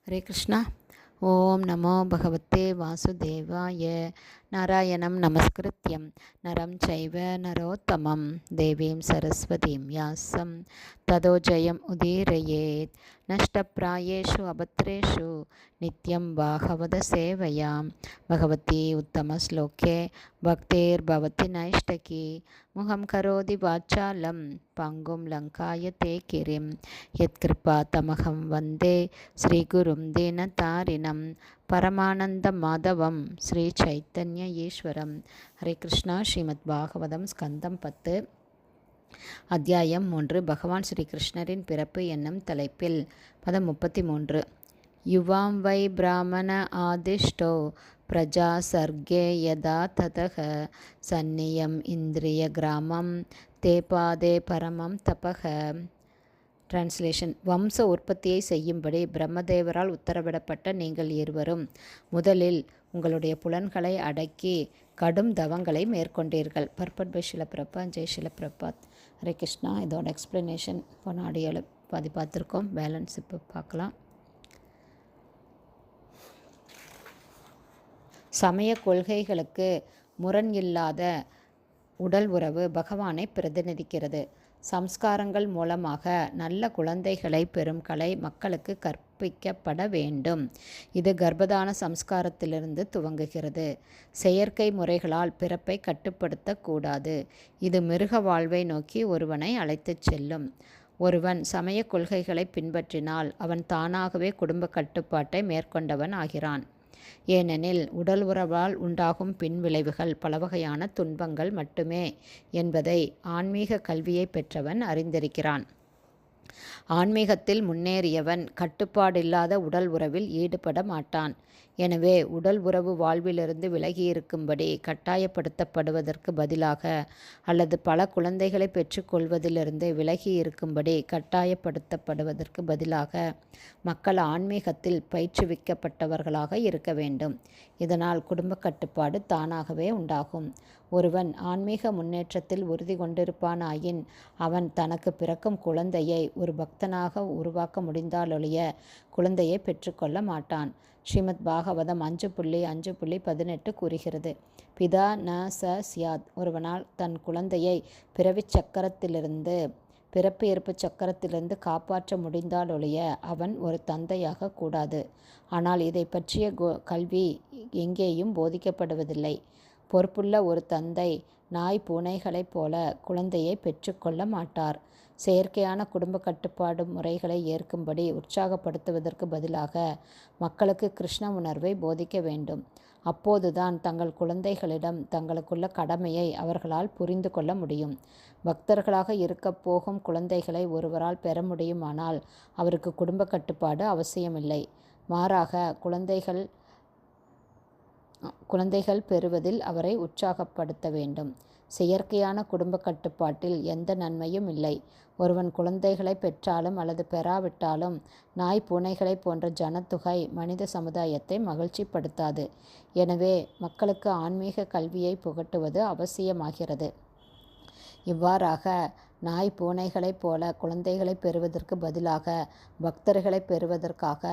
हरे कृष्णा। ओम नमो भगवते वासुदेवाय। नारायणं नमस्कृत्यं नरं चैव नरोत्तमं देवीं सरस्वतीं व्यासं ततो जयम् उदीरयेत्। नष्टप्रायेषु अभद्रेषु नित्यं भागवत सेवयां भगवती उत्तमश्लोके भक्तिर्भवति नैष्टकी। मुहं करोति वाचालं पङ्गुं लङ्कायते गिरिं यत्कृपातमहं वन्दे श्रीगुरुं दीनतारिणं परमानन्दमाधवं श्री चैतन्य ஈஸ்வரம். ஹரே கிருஷ்ணா. ஸ்ரீமத் பாகவதம் ஸ்கந்தம் 10 அத்தியாயம் 3 பகவான் ஸ்ரீ கிருஷ்ணரின் பிறப்பு என்னும் தலைப்பில் பதம் 33. யுவாம் வை பிராமண ஆதிஷ்டோ பிரஜா சர்க்கே யதா ததக சந்நியம் இந்திரிய கிராமம் தேபாதே பரமம் தபக. டிரான்ஸ்லேஷன். வம்ச உற்பத்தியை செய்யும்படி பிரம்மதேவரால் உத்தரவிடப்பட்ட நீங்கள் இருவரும் முதலில் உங்களுடைய புலன்களை அடக்கி கடும் தவங்களை மேற்கொண்டீர்கள். பர்பட் பை ஷில பிரபாத். ஜெய் ஷில பிரபாத். ஹரே கிருஷ்ணா. இதோட எக்ஸ்பிளனேஷன் போன ஆடியோவில் பாதி பார்த்துருக்கோம். பேலன்ஸ் இப்போ பார்க்கலாம். சமய கொள்கைகளுக்கு முரண் இல்லாத உடல் உறவு பகவானை பிரதிநிதிக்கிறது. சம்ஸ்காரங்கள் மூலமாக நல்ல குழந்தைகளை பெறும் கலை மக்களுக்கு கற்பிக்கப்பட வேண்டும். இது கர்ப்பதான சம்ஸ்காரத்திலிருந்து துவங்குகிறது. செயற்கை முறைகளால் பிறப்பை கட்டுப்படுத்தக்கூடாது. இது மிருக வாழ்வை நோக்கி ஒருவனை அழைத்துச் செல்லும். ஒருவன் சமய கொள்கைகளை பின்பற்றினால் அவன் தானாகவே குடும்ப கட்டுப்பாட்டை மேற்கொண்டவன் ஆகிறான். ஏனெனில் உடல் உறவால் உண்டாகும் பின்விளைவுகள் பலவகையான துன்பங்கள் மட்டுமே என்பதை ஆன்மீக கல்வியை பெற்றவன் அறிந்திருக்கிறான். ஆன்மீகத்தில் முன்னேறியவன் கட்டுப்பாடில்லாத உடல் உறவில் ஈடுபட மாட்டான். எனவே உடல் உறவு வாழ்விலிருந்து விலகியிருக்கும்படி கட்டாயப்படுத்தப்படுவதற்கு பதிலாக அல்லது பல குழந்தைகளை பெற்றுக்கொள்வதிலிருந்து விலகி இருக்கும்படி கட்டாயப்படுத்தப்படுவதற்கு பதிலாக மக்கள் ஆன்மீகத்தில் பயிற்றுவிக்கப்பட்டவர்களாக இருக்க வேண்டும். இதனால் குடும்ப கட்டுப்பாடு தானாகவே உண்டாகும். ஒருவன் ஆன்மீக முன்னேற்றத்தில் உறுதி கொண்டிருப்பானாயின் அவன் தனக்கு பிறக்கும் குழந்தையை ஒரு பக்தனாக உருவாக்க முடிந்தாலொழிய குழந்தையை பெற்றுக்கொள்ள மாட்டான். ஸ்ரீமத் பாகவதம் 5.5.18 கூறுகிறது, பிதா ந ச சியாத். ஒருவனால் தன் குழந்தையை பிறவிச் சக்கரத்திலிருந்து பிறப்பு இறப்பு சக்கரத்திலிருந்து காப்பாற்ற முடிந்தாலொழிய அவன் ஒரு தந்தையாக கூடாது. ஆனால் இதை பற்றிய கல்வி எங்கேயும் போதிக்கப்படுவதில்லை. பொறுப்புள்ள ஒரு தந்தை நாய் பூனைகளைப் போல குழந்தையை பெற்றுக்கொள்ள மாட்டார். செயற்கையான குடும்ப கட்டுப்பாடு முறைகளை ஏற்கும்படி உற்சாகப்படுத்துவதற்கு பதிலாக மக்களுக்கு கிருஷ்ண உணர்வை போதிக்க வேண்டும். அப்போதுதான் தங்கள் குழந்தைகளிடம் தங்களுக்குள்ள கடமையை அவர்களால் புரிந்து கொள்ள முடியும். பக்தர்களாக இருக்கப் போகும் குழந்தைகளை ஒருவரால் பெற முடியுமானால் அவருக்கு குடும்ப கட்டுப்பாடு அவசியமில்லை. மாறாக குழந்தைகள் பெறுவதில் அவரை உற்சாகப்படுத்த வேண்டும். செயற்கையான குடும்ப கட்டுப்பாட்டில் எந்த நன்மையும் இல்லை. ஒருவன் குழந்தைகளை பெற்றாலும் அல்லது பெறாவிட்டாலும் நாய் பூனைகளை போன்ற ஜனத்தொகை மனித சமுதாயத்தை மகிழ்ச்சிப்படுத்தாது. எனவே மக்களுக்கு ஆன்மீக கல்வியை புகட்டுவது அவசியமாகிறது. இவ்வாறாக நாய் பூனைகளைப் போல குழந்தைகளை பெறுவதற்கு பதிலாக பக்தர்களை பெறுவதற்காக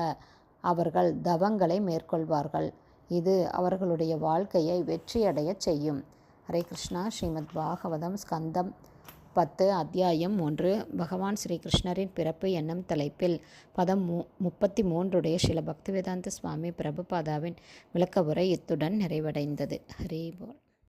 அவர்கள் தவங்களை மேற்கொள்வார்கள். இது அவர்களுடைய வாழ்க்கையை வெற்றியடைய செய்யும். ஹரே கிருஷ்ணா. ஸ்ரீமத் பாகவதம் ஸ்கந்தம் 10 அத்தியாயம் 3 பகவான் ஸ்ரீ கிருஷ்ணரின் பிறப்பு என்னும் தலைப்பில் பதம் 33 ஸ்ரீல பக்திவேதாந்த சுவாமி பிரபுபாதாவின் விளக்க உரை இத்துடன் நிறைவடைந்தது. ஹரே போல்.